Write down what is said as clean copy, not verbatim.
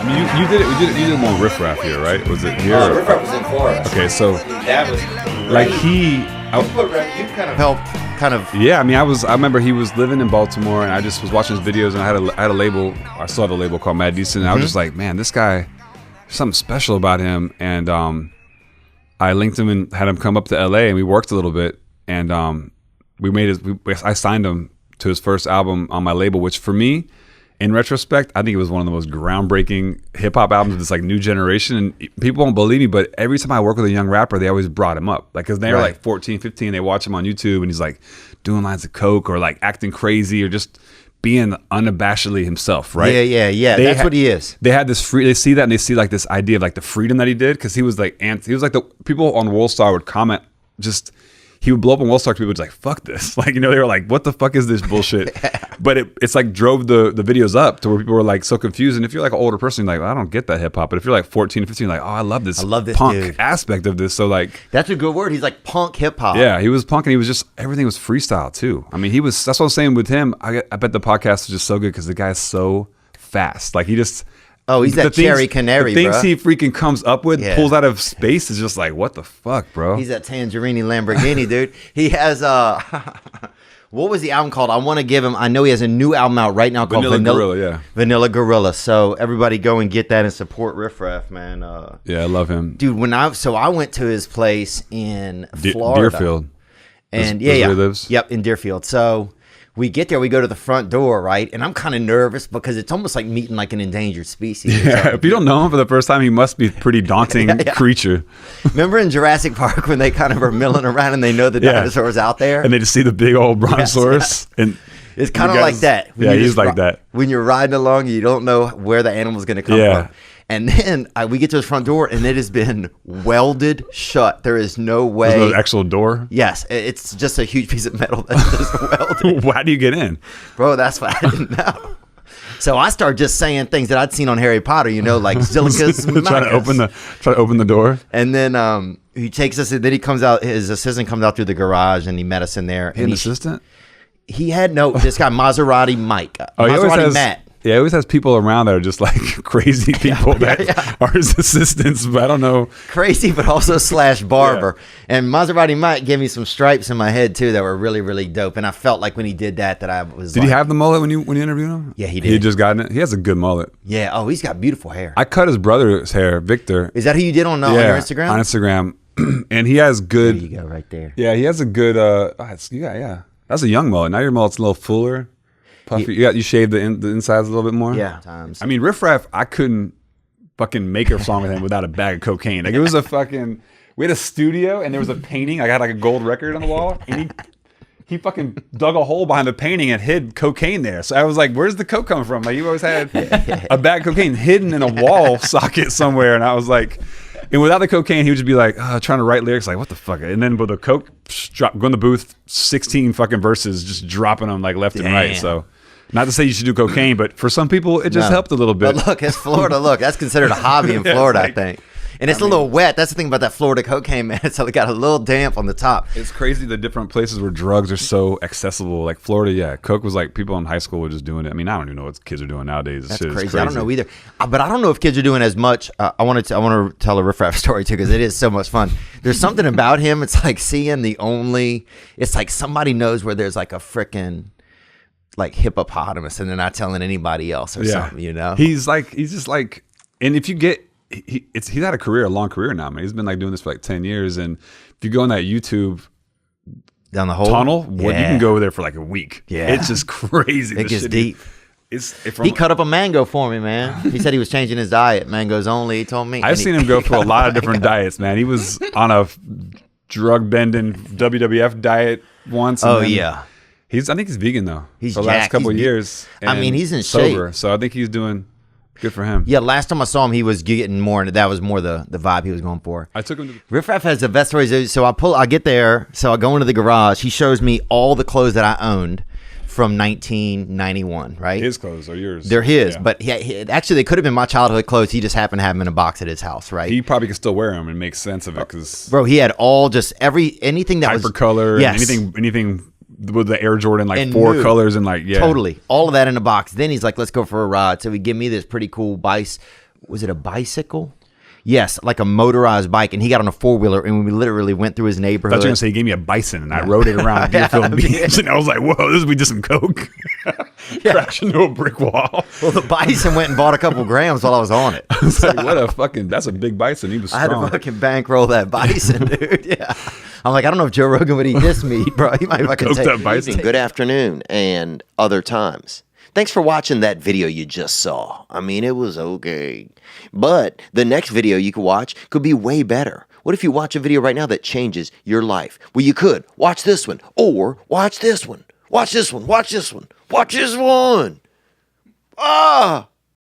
I mean, you did one Riff Raff here, right? Was it here? Riff Raff was in Florida. Okay, so That was like you kind of helped Yeah, I mean, I remember he was living in Baltimore, and I just was watching his videos, and I had a label. I still have a label called Mad Decent, and I was just like, man, this guy, there's something special about him. And I linked him and had him come up to LA, and we worked a little bit, and I signed him to his first album on my label, which for me, in retrospect, I think it was one of the most groundbreaking hip hop albums of this like new generation. And people won't believe me, but every time I work with a young rapper, they always brought him up. Like, cause they were like 14, 15, they watch him on YouTube and he's like doing lines of coke or like acting crazy or just being unabashedly himself, right? Yeah. That's what he is. They had this they see that and they see like this idea of like the freedom that he did. Cause he was like the people on World Star would comment he would blow up on World Star, people would just like, fuck this. Like, they were like, what the fuck is this bullshit? But it's like drove the videos up to where people were like so confused. And if you're like an older person, you're like, well, I don't get that hip hop. But if you're like 14, 15, you're like, oh, I love this punk dude. aspect of this. So like, that's a good word. He's like punk hip hop. Yeah, he was punk and he was just, everything was freestyle too. I mean, that's what I'm saying with him. I bet the podcast was just so good because the guy's so fast. Like he just, he's that cherry canary, the things bro. he freaking comes up with, pulls out of space is just like, what the fuck, bro? He's that Tangerini Lamborghini, dude. He has what was the album called? I want to give him. I know he has a new album out right now called Vanilla Gorilla. So everybody go and get that and support Riff Raff, man. Yeah, I love him, dude. I went to his place in Florida, Deerfield, and where he lives. Yep, in Deerfield. So we get there, we go to the front door, right? And I'm kind of nervous because it's almost like meeting like an endangered species. Yeah, if you don't know him for the first time, he must be a pretty daunting creature. Remember in Jurassic Park when they kind of are milling around and they know the dinosaurs out there? And they just see the big old brontosaurus. And it's kind of like that. He's like that. When you're riding along, you don't know where the animal's going to come from. And then we get to his front door, and it has been welded shut. There is no way. There's no actual door? Yes. It's just a huge piece of metal that's just welded. How do you get in? Bro, that's what I didn't know. So I started just saying things that I'd seen on Harry Potter, like Zilicus. trying to open the door. And then he takes us, and then he comes out, his assistant comes out through the garage, and he met us in there. An assistant? He had this guy, Maserati Mike. Maserati Matt. Yeah, he always has people around that are just like crazy people that are his assistants, but I don't know. Crazy, but also / barber. And Maserati Mike gave me some stripes in my head too that were really, really dope. And I felt like when he did that I was. Did he have the mullet when you interviewed him? Yeah, he did. He had just gotten it. He has a good mullet. Yeah. Oh, he's got beautiful hair. I cut his brother's hair, Victor. Is that who you did on your Instagram? On Instagram, and he has good. There you go, right there. Yeah, he has a good. That's a young mullet. Now your mullet's a little fuller. Puffy, you shaved the insides a little bit more. Yeah, times. I mean, Riff Raff, I couldn't fucking make a song with him without a bag of cocaine. Like it was we had a studio and there was a painting. I got like a gold record on the wall, and he fucking dug a hole behind the painting and hid cocaine there. So I was like, "Where's the coke coming from?" Like you always had a bag of cocaine hidden in a wall socket somewhere, and I was like. And without the cocaine, he would just be like trying to write lyrics, like what the fuck. And then with the coke, go in the booth, 16 fucking verses, just dropping them like left and right. So, not to say you should do cocaine, but for some people, it just helped a little bit. But look, it's Florida. Look, that's considered a hobby in Florida, I think. And it's a little wet. That's the thing about that Florida cocaine, man. So they got a little damp on the top. It's crazy the different places where drugs are so accessible. Like Florida, coke was like people in high school were just doing it. I mean, I don't even know what kids are doing nowadays. That's crazy. I don't know either. But I don't know if kids are doing as much. I want to tell a Riff Raff story too because it is so much fun. There's something about him. It's like seeing it's like somebody knows where there's like a frickin' like hippopotamus and they're not telling anybody else or something, He's just like, and if you get, he's had a long career now, man. He's been like doing this for like 10 years. And if you go on that YouTube down the whole tunnel, you can go there for like a week. Yeah. It's just crazy. It gets deep. He cut up a mango for me, man. He said he was changing his diet. Mangoes only, he told me. I've seen him go for a lot of different diets, man. He was on a drug bending WWF diet once. Oh, yeah. I think he's vegan though. He's for the last couple of years. I mean, he's in sober, shape. So I think he's doing good for him. Yeah, last time I saw him, he was getting more into that. Was more the vibe he was going for. I took him to Riff Raff has the best stories. So I get there. So I go into the garage. He shows me all the clothes that I owned from 1991. Right, his clothes are yours. They're his, but actually they could have been my childhood clothes. He just happened to have them in a box at his house. Right, he probably could still wear them and make sense of it because bro, he had all just anything that was hypercolor. Yes. And anything. With the Air Jordan, like and 4 colors and like, totally all of that in a box. Then he's like, let's go for a ride. So he give me this pretty cool was it a bicycle? Yes, like a motorized bike, and he got on a 4-wheeler, and we literally went through his I neighborhood. thought you were gonna say he gave me a bison, and I rode it around Deerfield Beach, and I was like, "Whoa, this would be just some coke." Crash into a brick wall. Well, the bison went and bought a couple grams while I was on it. I was like, "What a fucking! That's a big bison." He was strong. I had to fucking bankroll that bison, dude. Yeah, I'm like, I don't know if Joe Rogan would eat this meat, bro. He might fucking Coke take that bison. Good afternoon and other times. Thanks for watching that video you just saw. I mean, it was okay. But the next video you could watch could be way better. What if you watch a video right now that changes your life? Well, you could. Watch this one. Or watch this one. Watch this one. Watch this one. Watch this one. Ah!